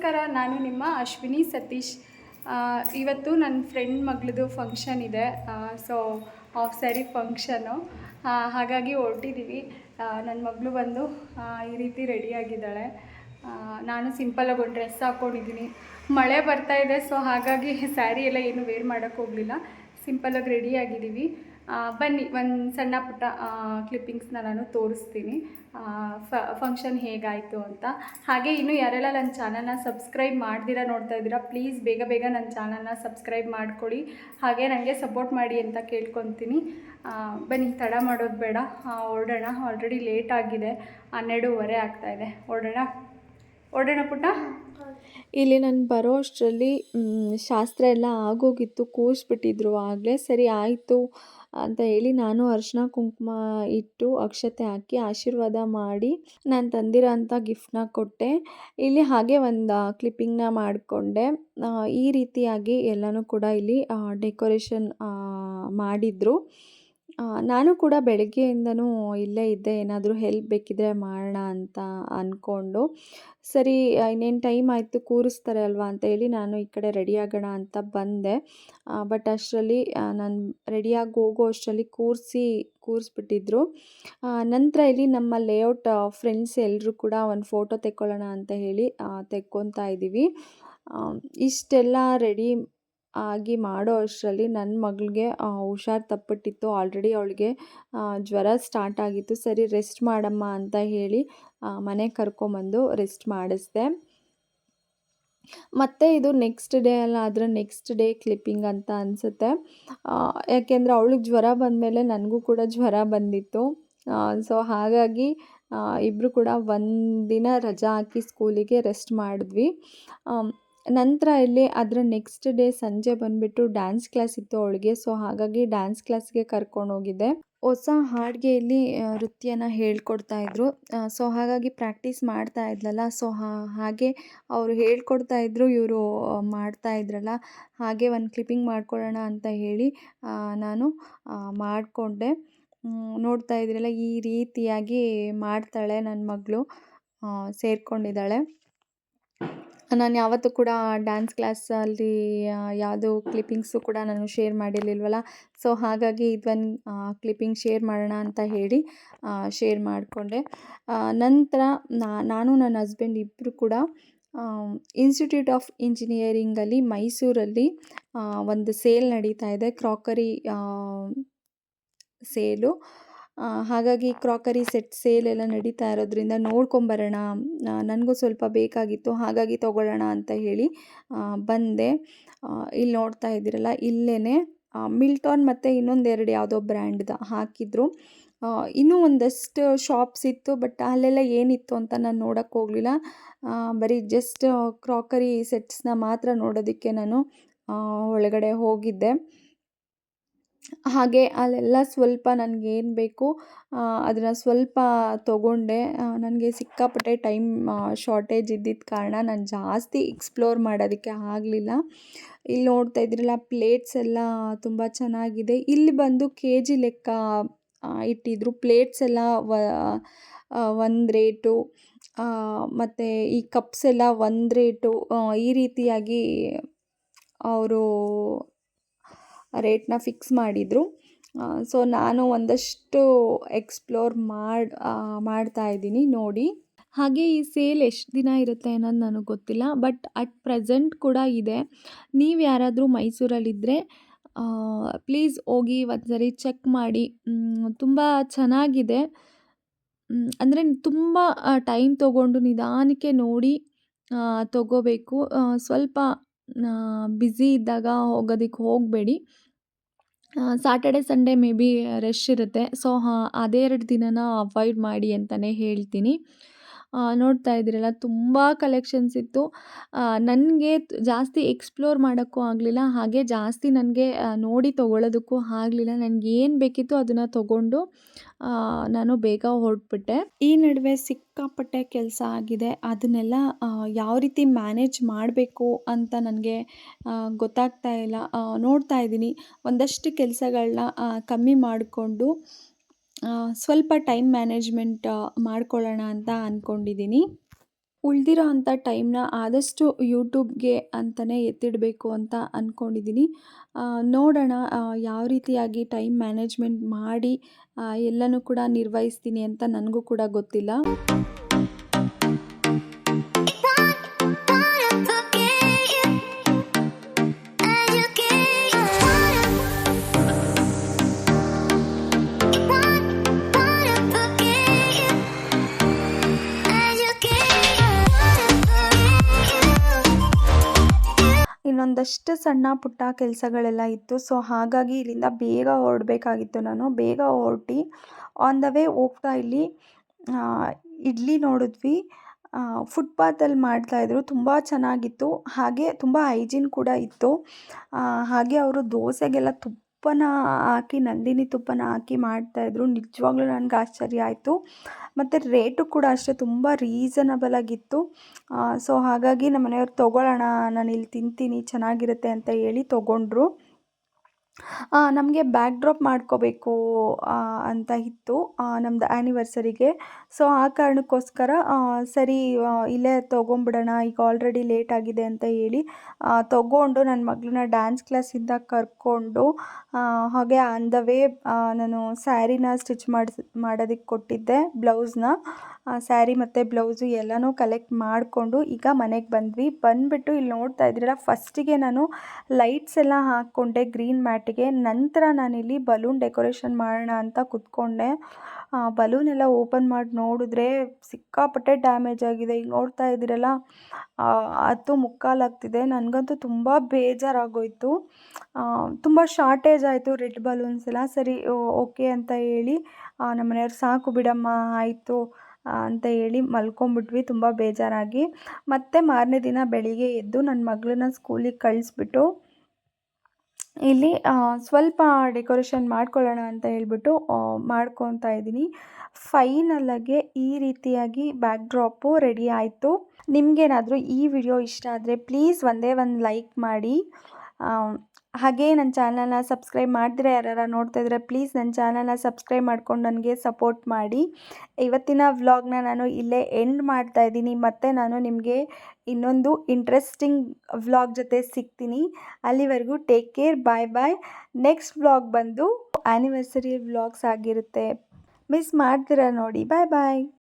ನಮಸ್ಕಾರ. ನಾನು ನಿಮ್ಮ ಅಶ್ವಿನಿ ಸತೀಶ್. ಇವತ್ತು ನನ್ನ ಫ್ರೆಂಡ್ ಮಗಳದು ಫಂಕ್ಷನ್ ಇದೆ. ಸೊ ಹಾಫ್ ಸ್ಯಾರಿ ಫಂಕ್ಷನು, ಹಾಗಾಗಿ ಹೊರಟಿದ್ದೀವಿ. ನನ್ನ ಮಗಳು ಬಂದು ಈ ರೀತಿ ರೆಡಿಯಾಗಿದ್ದಾಳೆ. ನಾನು ಸಿಂಪಲಾಗಿ ಒಂದು ಡ್ರೆಸ್ ಹಾಕ್ಕೊಂಡಿದ್ದೀನಿ. ಮಳೆ ಬರ್ತಾಯಿದೆ, ಸೊ ಹಾಗಾಗಿ ಸ್ಯಾರಿ ಎಲ್ಲ ಏನು ವೇರ್ ಮಾಡೋಕ್ಕೆ ಹೋಗಲಿಲ್ಲ. ಸಿಂಪಲಾಗಿ ರೆಡಿಯಾಗಿದ್ದೀವಿ. ಬನ್ನಿ, ಒಂದು ಸಣ್ಣ ಪುಟ್ಟ ಕ್ಲಿಪ್ಪಿಂಗ್ಸ್ನ ನಾನು ತೋರಿಸ್ತೀನಿ, ಫಂಕ್ಷನ್ ಹೇಗಾಯಿತು ಅಂತ. ಹಾಗೆ ಇನ್ನೂ ಯಾರೆಲ್ಲ ನನ್ನ ಚಾನಲ್ನ ಸಬ್ಸ್ಕ್ರೈಬ್ ಮಾಡ್ದಿರಾ ನೋಡ್ತಾ ಇದ್ದೀರಾ, ಪ್ಲೀಸ್ ಬೇಗ ಬೇಗ ನನ್ನ ಚಾನಲ್ನ ಸಬ್ಸ್ಕ್ರೈಬ್ ಮಾಡ್ಕೊಳ್ಳಿ. ಹಾಗೆ ನನಗೆ ಸಪೋರ್ಟ್ ಮಾಡಿ ಅಂತ ಕೇಳ್ಕೊತೀನಿ. ಬನ್ನಿ, ತಡ ಮಾಡೋದು ಬೇಡ, ಹೊರಡೋಣ. ಆಲ್ರೆಡಿ ಲೇಟ್ ಆಗಿದೆ, 12:30 ಆಗ್ತಾಯಿದೆ. ಹೊರಡೋಣ ಪುಟ್ಟ. ಇಲ್ಲಿ ನಾನು ಬರೋ ಅಷ್ಟರಲ್ಲಿ ಶಾಸ್ತ್ರ ಎಲ್ಲ ಆಗೋಗಿತ್ತು, ಕೂರಿಸ್ಬಿಟ್ಟಿದ್ರು ಆಗಲೇ. ಸರಿ ಆಯಿತು ಅಂತ ಹೇಳಿ ನಾನು ಅರಿಶಿನ ಕುಂಕುಮ ಇಟ್ಟು ಅಕ್ಷತೆ ಹಾಕಿ ಆಶೀರ್ವಾದ ಮಾಡಿ ನಾನು ತಂದಿರೋ ಅಂಥ ಗಿಫ್ಟನ್ನ ಕೊಟ್ಟೆ. ಇಲ್ಲಿ ಹಾಗೆ ಒಂದು ಕ್ಲಿಪ್ಪಿಂಗ್ನ ಮಾಡಿಕೊಂಡೆ. ಈ ರೀತಿಯಾಗಿ ಎಲ್ಲನೂ ಕೂಡ ಇಲ್ಲಿ ಡೆಕೋರೇಷನ್ ಮಾಡಿದರು. ನಾನು ಕೂಡ ಬೆಳಗ್ಗೆಯಿಂದನೂ ಇಲ್ಲೇ ಇದ್ದೆ, ಏನಾದರೂ ಹೆಲ್ಪ್ ಬೇಕಿದ್ದರೆ ಮಾಡೋಣ ಅಂತ ಅಂದ್ಕೊಂಡು. ಸರಿ, ಇನ್ನೇನು ಟೈಮ್ ಆಯಿತು, ಕೂರಿಸ್ತಾರೆ ಅಲ್ವಾ ಅಂತ ಹೇಳಿ ನಾನು ಈ ಕಡೆ ರೆಡಿಯಾಗೋಣ ಅಂತ ಬಂದೆ. ಬಟ್ ಅಷ್ಟರಲ್ಲಿ ನಾನು ರೆಡಿಯಾಗಿ ಹೋಗೋ ಅಷ್ಟರಲ್ಲಿ ಕೂರಿಸ್ಬಿಟ್ಟಿದ್ರು. ನಂತರ ಇಲ್ಲಿ ನಮ್ಮ ಲೇಔಟ್ ಫ್ರೆಂಡ್ಸ್ ಎಲ್ಲರೂ ಕೂಡ ಒಂದು ಫೋಟೋ ತೆಕ್ಕೊಳ್ಳೋಣ ಅಂತ ಹೇಳಿ ತೆಕ್ಕೊತಾ ಇದ್ದೀವಿ. ಇಷ್ಟೆಲ್ಲ ರೆಡಿ ಆಗಿ ಮಾಡೋ ಅಷ್ಟರಲ್ಲಿ ನನ್ನ ಮಗಳಿಗೆ ಹುಷಾರು ತಪ್ಪಿಟ್ಟಿತ್ತು. ಆಲ್ರೆಡಿ ಅವಳಿಗೆ ಜ್ವರ ಸ್ಟಾರ್ಟ್ ಆಗಿತ್ತು. ಸರಿ, ರೆಸ್ಟ್ ಮಾಡಮ್ಮ ಅಂತ ಹೇಳಿ ಮನೆಗೆ ಕರ್ಕೊಂಬಂದು ರೆಸ್ಟ್ ಮಾಡಿಸ್ದೆ. ಮತ್ತು ಇದು ನೆಕ್ಸ್ಟ್ ಡೇ ಅಲ್ಲ, ಅದರ ನೆಕ್ಸ್ಟ್ ಡೇ ಕ್ಲಿಪ್ಪಿಂಗ್ ಅಂತ ಅನಿಸುತ್ತೆ. ಯಾಕೆಂದರೆ ಅವಳಿಗೆ ಜ್ವರ ಬಂದಮೇಲೆ ನನಗೂ ಕೂಡ ಜ್ವರ ಬಂದಿತ್ತು. ಸೊ ಹಾಗಾಗಿ ಇಬ್ಬರು ಕೂಡ ಒಂದಿನ ರಜಾ ಹಾಕಿ ಸ್ಕೂಲಿಗೆ ರೆಸ್ಟ್ ಮಾಡಿದ್ವಿ. ನಂತರ ಇಲ್ಲಿ ಅದರ ನೆಕ್ಸ್ಟ್ ಡೇ ಸಂಜೆ ಬಂದುಬಿಟ್ಟು ಡ್ಯಾನ್ಸ್ ಕ್ಲಾಸ್ ಇತ್ತು ಅವಳಿಗೆ. ಸೊ ಹಾಗಾಗಿ ಡ್ಯಾನ್ಸ್ ಕ್ಲಾಸ್ಗೆ ಕರ್ಕೊಂಡೋಗಿದ್ದೆ. ಹೊಸ ಹಾಡಿಗೆ ಇಲ್ಲಿ ನೃತ್ಯನ ಹೇಳ್ಕೊಡ್ತಾಯಿದ್ರು. ಸೊ ಹಾಗಾಗಿ ಪ್ರಾಕ್ಟೀಸ್ ಮಾಡ್ತಾ ಇದ್ಲಲ್ಲ, ಸೊ ಹಾಗೆ ಅವರು ಹೇಳ್ಕೊಡ್ತಾಯಿದ್ರು, ಇವರು ಮಾಡ್ತಾಯಿದ್ರಲ್ಲ. ಹಾಗೆ ಒಂದು ಕ್ಲಿಪ್ಪಿಂಗ್ ಮಾಡ್ಕೊಳ್ಳೋಣ ಅಂತ ಹೇಳಿ ನಾನು ಮಾಡಿಕೊಂಡೆ. ನೋಡ್ತಾ ಇದ್ರಲ್ಲ, ಈ ರೀತಿಯಾಗಿ ಮಾಡ್ತಾಳೆ ನನ್ನ ಮಗಳು, ಸೇರಿಕೊಂಡಿದ್ದಾಳೆ. ನಾನು ಯಾವತ್ತೂ ಕೂಡ ಡ್ಯಾನ್ಸ್ ಕ್ಲಾಸಲ್ಲಿ ಯಾವುದೋ ಕ್ಲಿಪ್ಪಿಂಗ್ಸು ಕೂಡ ನಾನು ಶೇರ್ ಮಾಡಿರಲಿಲ್ವಲ್ಲ. ಸೊ ಹಾಗಾಗಿ ಇದೊಂದು ಕ್ಲಿಪ್ಪಿಂಗ್ ಶೇರ್ ಮಾಡೋಣ ಅಂತ ಹೇಳಿ ಶೇರ್ ಮಾಡಿಕೊಂಡೆ. ನಂತರ ನಾನು ನನ್ನ ಹಸ್ಬೆಂಡ್ ಇಬ್ಬರು ಕೂಡ ಇನ್ಸ್ಟಿಟ್ಯೂಟ್ ಆಫ್ ಇಂಜಿನಿಯರಿಂಗಲ್ಲಿ ಮೈಸೂರಲ್ಲಿ ಒಂದು ಸೇಲ್ ನಡೀತಾ ಇದೆ, ಕ್ರಾಕರಿ ಸೇಲು. ಹಾಗಾಗಿ ಕ್ರಾಕರಿ ಸೆಟ್ ಸೇಲ್ ಎಲ್ಲ ನಡೀತಾ ಇರೋದ್ರಿಂದ ನೋಡ್ಕೊಂಬರೋಣ, ನನಗೂ ಸ್ವಲ್ಪ ಬೇಕಾಗಿತ್ತು, ಹಾಗಾಗಿ ತೊಗೊಳ್ಳೋಣ ಅಂತ ಹೇಳಿ ಬಂದೆ. ಇಲ್ಲಿ ನೋಡ್ತಾ ಇದ್ದೀರಲ್ಲ, ಇಲ್ಲೇ ಮಿಲ್ಟಾನ್ ಮತ್ತು ಇನ್ನೊಂದೆರಡು ಯಾವುದೋ ಬ್ರ್ಯಾಂಡ್ದು ಹಾಕಿದ್ರು. ಇನ್ನೂ ಒಂದಷ್ಟು ಶಾಪ್ಸ್ ಇತ್ತು, ಬಟ್ ಅಲ್ಲೆಲ್ಲ ಏನಿತ್ತು ಅಂತ ನಾನು ನೋಡೋಕ್ಕೆ ಹೋಗಲಿಲ್ಲ. ಬರೀ ಜಸ್ಟ್ ಕ್ರಾಕರಿ ಸೆಟ್ಸ್ನ ಮಾತ್ರ ನೋಡೋದಕ್ಕೆ ನಾನು ಒಳಗಡೆ ಹೋಗಿದ್ದೆ. ಹಾಗೆ ಅಲ್ಲೆಲ್ಲ ಸ್ವಲ್ಪ ನನಗೇನು ಬೇಕು ಅದನ್ನು ಸ್ವಲ್ಪ ತೊಗೊಂಡೆ. ನನಗೆ ಸಿಕ್ಕಾಪಟ್ಟೆ ಟೈಮ್ ಶಾರ್ಟೇಜ್ ಇದ್ದಿದ್ದ ಕಾರಣ ನಾನು ಜಾಸ್ತಿ ಎಕ್ಸ್ಪ್ಲೋರ್ ಮಾಡೋದಕ್ಕೆ ಆಗಲಿಲ್ಲ. ಇಲ್ಲಿ ನೋಡ್ತಾ ಇದ್ರಲ್ಲ, ಪ್ಲೇಟ್ಸ್ ಎಲ್ಲ ತುಂಬ ಚೆನ್ನಾಗಿದೆ. ಇಲ್ಲಿ ಬಂದು ಕೆ ಜಿ ಲೆಕ್ಕ ಇಟ್ಟಿದ್ರು. ಪ್ಲೇಟ್ಸ್ ಎಲ್ಲ ಒಂದು ರೇಟು, ಮತ್ತು ಈ ಕಪ್ಸ್ ಎಲ್ಲ ಒಂದು ರೇಟು, ಈ ರೀತಿಯಾಗಿ ಅವರು ರೇಟ್ನ ಫಿಕ್ಸ್ ಮಾಡಿದರು. ಸೊ ನಾನು ಒಂದಷ್ಟು ಎಕ್ಸ್ಪ್ಲೋರ್ ಮಾಡ್ತಾ ಇದ್ದೀನಿ ನೋಡಿ. ಹಾಗೆ ಈ ಸೇಲ್ ಎಷ್ಟು ದಿನ ಇರುತ್ತೆ ಅನ್ನೋದು ನನಗೆ ಗೊತ್ತಿಲ್ಲ, ಬಟ್ ಅಟ್ ಪ್ರೆಸೆಂಟ್ ಕೂಡ ಇದೆ. ನೀವು ಯಾರಾದರೂ ಮೈಸೂರಲ್ಲಿದ್ದರೆ ಪ್ಲೀಸ್ ಹೋಗಿ ಒಂದು ಸರಿ ಚೆಕ್ ಮಾಡಿ. ತುಂಬ ಚೆನ್ನಾಗಿದೆ. ಅಂದರೆ ತುಂಬ ಟೈಮ್ ತೊಗೊಂಡು ನಿಧಾನಕ್ಕೆ ನೋಡಿ ತೊಗೋಬೇಕು. ಸ್ವಲ್ಪ ಬ್ಯುಸಿ ಇದ್ದಾಗ ಹೋಗೋದಕ್ಕೆ ಹೋಗಬೇಡಿ. Saturday Sunday may be rush ಇರುತ್ತೆ. ಸೊ ಅದೇ 2 ದಿನನ ಅವಾಯ್ಡ್ ಮಾಡಿ ಅಂತಲೇ ಹೇಳ್ತೀನಿ. ನೋಡ್ತಾ ಇದ್ದೀರಲ್ಲ, ತುಂಬ ಕಲೆಕ್ಷನ್ಸ್ ಇತ್ತು. ನನಗೆ ಜಾಸ್ತಿ ಎಕ್ಸ್ಪ್ಲೋರ್ ಮಾಡೋಕ್ಕೂ ಆಗಲಿಲ್ಲ, ಹಾಗೆ ಜಾಸ್ತಿ ನನಗೆ ನೋಡಿ ತೊಗೊಳ್ಳೋದಕ್ಕೂ ಆಗಲಿಲ್ಲ. ನನಗೇನು ಬೇಕಿತ್ತು ಅದನ್ನು ತೊಗೊಂಡು ನಾನು ಬೇಗ ಹೊರಟ್ಬಿಟ್ಟೆ. ಈ ನಡುವೆ ಸಿಕ್ಕಾಪಟ್ಟೆ ಕೆಲಸ ಆಗಿದೆ. ಅದನ್ನೆಲ್ಲ ಯಾವ ರೀತಿ ಮ್ಯಾನೇಜ್ ಮಾಡಬೇಕು ಅಂತ ನನಗೆ ಗೊತ್ತಾಗ್ತಾ ಇಲ್ಲ. ನೋಡ್ತಾ ಇದ್ದೀನಿ, ಒಂದಷ್ಟು ಕೆಲಸಗಳನ್ನ ಕಮ್ಮಿ ಮಾಡಿಕೊಂಡು ಸ್ವಲ್ಪ ಟೈಮ್ ಮ್ಯಾನೇಜ್ಮೆಂಟ್ ಮಾಡ್ಕೊಳ್ಳೋಣ ಅಂತ ಅಂದ್ಕೊಂಡಿದ್ದೀನಿ. ಉಳಿದಿರೋ ಅಂಥ ಟೈಮ್ನ ಆದಷ್ಟು ಯೂಟ್ಯೂಬ್ಗೆ ಅಂತಲೇ ಎತ್ತಿಡಬೇಕು ಅಂತ ಅಂದ್ಕೊಂಡಿದ್ದೀನಿ. ನೋಡೋಣ ಯಾವ ರೀತಿಯಾಗಿ ಟೈಮ್ ಮ್ಯಾನೇಜ್ಮೆಂಟ್ ಮಾಡಿ ಎಲ್ಲನೂ ಕೂಡ ನಿರ್ವಹಿಸ್ತೀನಿ ಅಂತ ನನಗೂ ಕೂಡ ಗೊತ್ತಿಲ್ಲ. ಇನ್ನೊಂದಷ್ಟು ಸಣ್ಣ ಪುಟ್ಟ ಕೆಲಸಗಳೆಲ್ಲ ಇತ್ತು. ಸೊ ಹಾಗಾಗಿ ಇಲ್ಲಿಂದ ಬೇಗ ಹೊರಡಬೇಕಾಗಿತ್ತು ನಾನು. ಬೇಗ ಹೊರಟು ಆನ್ ದ ವೇ ಹೋಗ್ತಾ ಇಲ್ಲಿ ಇಡ್ಲಿ ನೋಡಿದ್ವಿ. ಫುಟ್ಪಾತಲ್ಲಿ ಮಾಡ್ತಾಯಿದ್ರು, ತುಂಬ ಚೆನ್ನಾಗಿತ್ತು. ಹಾಗೆ ತುಂಬ ಹೈಜೀನ್ ಕೂಡ ಇತ್ತು. ಹಾಗೆ ಅವರು ದೋಸೆಗೆಲ್ಲ ತುಪ್ಪನ ಹಾಕಿ, ನಂದಿನಿ ತುಪ್ಪನ ಹಾಕಿ ಮಾಡ್ತಾಯಿದ್ರು. ನಿಜವಾಗ್ಲೂ ನನಗೆ ಆಶ್ಚರ್ಯ ಆಯಿತು. ಮತ್ತು ರೇಟು ಕೂಡ ಅಷ್ಟೇ ತುಂಬ ರೀಸನಬಲ್ ಆಗಿತ್ತು. ಸೊ ಹಾಗಾಗಿ ನಮ್ಮ ಮನೆಯವ್ರು ತೊಗೊಳ್ಳೋಣ, ನಾನು ಇಲ್ಲಿ ತಿಂತೀನಿ ಚೆನ್ನಾಗಿರುತ್ತೆ ಅಂತ ಹೇಳಿ ತೊಗೊಂಡ್ರು. ನಮಗೆ ಬ್ಯಾಕ್ ಡ್ರಾಪ್ ಮಾಡ್ಕೋಬೇಕು ಅಂತ ಇತ್ತು ನಮ್ಮದು ಆ್ಯನಿವರ್ಸರಿಗೆ. ಸೊ ಆ ಕಾರಣಕ್ಕೋಸ್ಕರ ಸರಿ ಇಲ್ಲೇ ತೊಗೊಂಬಿಡೋಣ, ಈಗ ಆಲ್ರೆಡಿ ಲೇಟ್ ಆಗಿದೆ ಅಂತ ಹೇಳಿ ತೊಗೊಂಡು ನನ್ನ ಮಗಳನ್ನ ಡ್ಯಾನ್ಸ್ ಕ್ಲಾಸಿಂದ ಕರ್ಕೊಂಡು ಹಾಗೆ ಆನ್ ದ ವೇ ನಾನು ಸ್ಯಾರಿನ ಸ್ಟಿಚ್ ಮಾಡೋದಕ್ಕೆ ಕೊಟ್ಟಿದ್ದೆ, ಬ್ಲೌಸ್ನ. ಸ್ಯಾರಿ ಮತ್ತು ಬ್ಲೌಸು ಎಲ್ಲನೂ ಕಲೆಕ್ಟ್ ಮಾಡಿಕೊಂಡು ಈಗ ಮನೆಗೆ ಬಂದ್ವಿ. ಬಂದುಬಿಟ್ಟು ಇಲ್ಲಿ ನೋಡ್ತಾ ಇದ್ದೀರಲ್ಲ, ಫಸ್ಟಿಗೆ ನಾನು ಲೈಟ್ಸ್ ಎಲ್ಲ ಹಾಕ್ಕೊಂಡೆ ಗ್ರೀನ್ ಮ್ಯಾಟಿಗೆ. ನಂತರ ನಾನಿಲ್ಲಿ ಬಲೂನ್ ಡೆಕೋರೇಷನ್ ಮಾಡೋಣ ಅಂತ ಕೂತ್ಕೊಂಡೆ. ಬಲೂನ್ ಎಲ್ಲ ಓಪನ್ ಮಾಡಿ ನೋಡಿದ್ರೆ ಸಿಕ್ಕಾಪಟ್ಟೆ ಡ್ಯಾಮೇಜ್ ಆಗಿದೆ. ಈಗ ನೋಡ್ತಾ ಇದ್ದೀರಲ್ಲ, 10:45 ಆಗ್ತಿದೆ. ನನಗಂತೂ ತುಂಬ ಬೇಜಾರಾಗೋಯಿತು. ತುಂಬ ಶಾರ್ಟೇಜ್ ಆಯಿತು ರೆಡ್ ಬಲೂನ್ಸ್ ಎಲ್ಲ. ಸರಿ ಓಕೆ ಅಂತ ಹೇಳಿ ನಮ್ಮ ಮನೆಯವ್ರು ಸಾಕು ಬಿಡಮ್ಮ ಆಯಿತು ಅಂತ ಹೇಳಿ ಮಲ್ಕೊಂಬಿಟ್ವಿ ತುಂಬ ಬೇಜಾರಾಗಿ. ಮತ್ತು ಮಾರನೇ ದಿನ ಬೆಳಿಗ್ಗೆ ಎದ್ದು ನನ್ನ ಮಗಳನ್ನ ಸ್ಕೂಲಿಗೆ ಕಳಿಸ್ಬಿಟ್ಟು ಇಲ್ಲಿ ಸ್ವಲ್ಪ ಡೆಕೋರೇಷನ್ ಮಾಡ್ಕೊಳ್ಳೋಣ ಅಂತ ಹೇಳ್ಬಿಟ್ಟು ಮಾಡ್ಕೊತಾ ಇದ್ದೀನಿ. ಫೈನಲಾಗೆ ಈ ರೀತಿಯಾಗಿ ಬ್ಯಾಕ್ ಡ್ರಾಪು ರೆಡಿ ಆಯಿತು. ನಿಮಗೇನಾದರೂ ಈ ವಿಡಿಯೋ ಇಷ್ಟ ಆದರೆ ಪ್ಲೀಸ್ ಒಂದೇ ಒಂದು ಲೈಕ್ ಮಾಡಿ. ಹಾಗೇ ನನ್ನ ಚಾನಲ್ನ ಸಬ್ಸ್ಕ್ರೈಬ್ ಮಾಡ್ದಿರ ಯಾರು ನೋಡ್ತಾ ಇದ್ದರೆ ಪ್ಲೀಸ್ ನನ್ನ ಚಾನಲ್ನ ಸಬ್ಸ್ಕ್ರೈಬ್ ಮಾಡ್ಕೊಂಡು ನನಗೆ ಸಪೋರ್ಟ್ ಮಾಡಿ. ಇವತ್ತಿನ ವ್ಲಾಗ್ನ ನಾನು ಇಲ್ಲೇ ಎಂಡ್ ಮಾಡ್ತಾ ಇದ್ದೀನಿ. ಮತ್ತು ನಾನು ನಿಮಗೆ ಇನ್ನೊಂದು ಇಂಟ್ರೆಸ್ಟಿಂಗ್ ವ್ಲಾಗ್ ಜೊತೆ ಸಿಗ್ತೀನಿ. ಅಲ್ಲಿವರೆಗೂ ಟೇಕ್ ಕೇರ್, ಬಾಯ್ ಬಾಯ್. ನೆಕ್ಸ್ಟ್ ವ್ಲಾಗ್ ಬಂದು ಆ್ಯನಿವರ್ಸರಿ ವ್ಲಾಗ್ಸ್ ಆಗಿರುತ್ತೆ, ಮಿಸ್ ಮಾಡ್ತೀರಾ ನೋಡಿ. ಬಾಯ್ ಬಾಯ್.